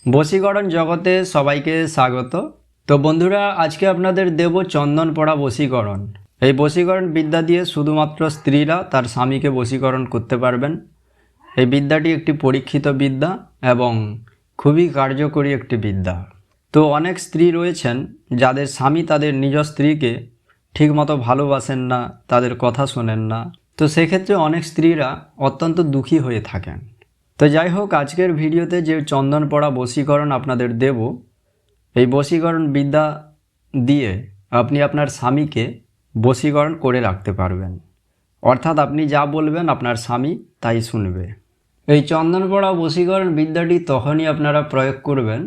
বশীকরণ জগতে সবাইকে স্বাগত। তো বন্ধুরা, আজকে আপনাদের দেব চন্দন পড়া বশীকরণ। এই বশীকরণ বিদ্যা দিয়ে শুধুমাত্র স্ত্রীরা তার স্বামীকে বশীকরণ করতে পারবেন। এই বিদ্যাটি একটি পরীক্ষিত বিদ্যা এবং খুবই কার্যকরী একটি বিদ্যা। তো অনেক স্ত্রী রয়েছেন যাদের স্বামী তাদের নিজ স্ত্রীকে ঠিকমতো ভালোবাসেন না, তাদের কথা শোনেন না। তো সেক্ষেত্রে অনেক স্ত্রীরা অত্যন্ত দুঃখী হয়ে থাকেন। তো যাই হোক, আজকের ভিডিওতে যে চন্দন পড়া বশীকরণ আপনাদের দেব, এই বশীকরণ বিদ্যা দিয়ে আপনি আপনার স্বামীকে বশীকরণ করে রাখতে পারবেন। অর্থাৎ আপনি যা বলবেন আপনার স্বামী তাই শুনবে। এই চন্দন পড়া বশীকরণ বিদ্যাটি তখনই আপনারা প্রয়োগ করবেন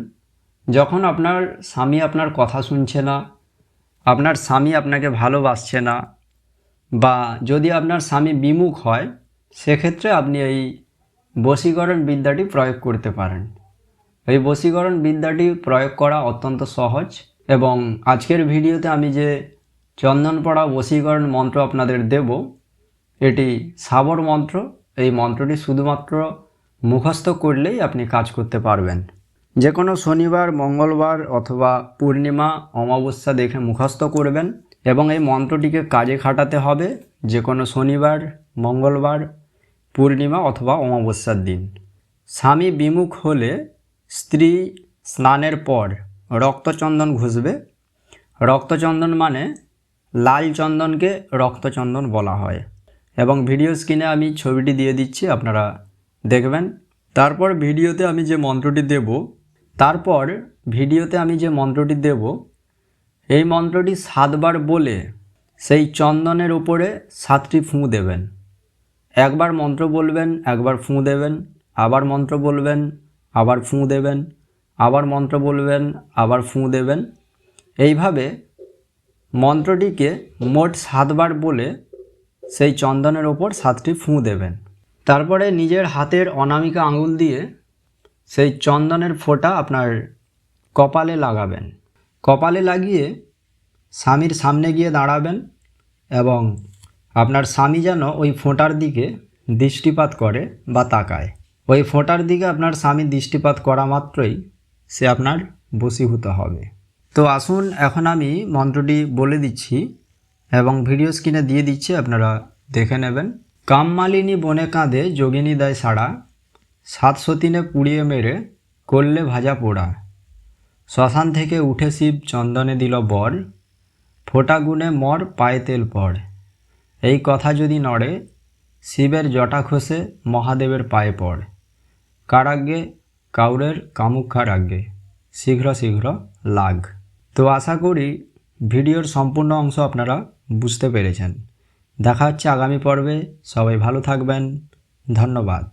যখন আপনার স্বামী আপনার কথা শুনছে না, আপনার স্বামী আপনাকে ভালোবাসছে না, বা যদি আপনার স্বামী বিমুখ হয়, সেক্ষেত্রে আপনি এই বশীকরণ বিদ্যাটি প্রয়োগ করতে পারেন। এই বশীকরণ বিদ্যাটি প্রয়োগ করা অত্যন্ত সহজ এবং আজকের ভিডিওতে আমি যে চন্দন পড়া বশীকরণ মন্ত্র আপনাদের দেব, এটি সাবর মন্ত্র। এই মন্ত্রটি শুধুমাত্র মুখস্থ করলেই আপনি কাজ করতে পারবেন। যে কোনো শনিবার, মঙ্গলবার অথবা পূর্ণিমা, অমাবস্যা দেখে মুখস্থ করবেন এবং এই মন্ত্রটিকে কাজে খাটাতে হবে যে কোনো শনিবার, মঙ্গলবার, পূর্ণিমা অথবা অমাবস্যার দিন। স্বামী বিমুখ হলে স্ত্রী স্নানের পর রক্তচন্দন ঘষবে। রক্তচন্দন মানে লাল চন্দনকে রক্তচন্দন বলা হয় এবং ভিডিও স্ক্রিনে আমি ছবিটি দিয়ে দিচ্ছি, আপনারা দেখবেন। তারপর ভিডিওতে আমি যে মন্ত্রটি দেব, এই মন্ত্রটি 7 বার বলে সেই চন্দনের উপরে 7টি ফুঁ দেবেন। একবার মন্ত্র বলবেন, একবার ফুঁ দেবেন, আবার মন্ত্র বলবেন, আবার ফুঁ দেবেন, আবার মন্ত্র বলবেন, আবার ফুঁ দেবেন। এইভাবে মন্ত্রটিকে মোট 7 বার বলে সেই চন্দনের ওপর 7টি ফুঁ দেবেন। তারপরে নিজের হাতের অনামিকা আঙুল দিয়ে সেই চন্দনের ফোঁটা আপনার কপালে লাগাবেন। কপালে লাগিয়ে স্বামীর সামনে গিয়ে দাঁড়াবেন এবং আপনার স্বামী যেন ওই ফোঁটার দিকে দৃষ্টিপাত করে বা তাকায়। ওই ফোঁটার দিকে আপনার স্বামী দৃষ্টিপাত করা মাত্রই সে আপনার বশীভূত হবে। তো আসুন, এখন আমি মন্ত্রটি বলে দিচ্ছি এবং ভিডিও স্ক্রিনে দিয়ে দিচ্ছি, আপনারা দেখে নেবেন। কামমালিনী বনে কাঁদে যোগিনী দেয় সাড়া, 7 সতীনে পুড়িয়ে মেরে করলে ভাজা পোড়া, শ্মশান থেকে উঠে শিব চন্দনে দিল বর, ফোঁটা গুনে মর পায়ে তেল পড়। এই কথা যদি নড়ে শিবের জটা খসে মহাদেবের পায়ে পড়, কারাগ্যে কাউরের কামুক্ষার আগে শীঘ্র শীঘ্র লাগ। তো আশা করি ভিডিওর সম্পূর্ণ অংশ আপনারা বুঝতে পেরেছেন। দেখা হচ্ছে আগামী পর্বে। সবাই ভালো থাকবেন। ধন্যবাদ।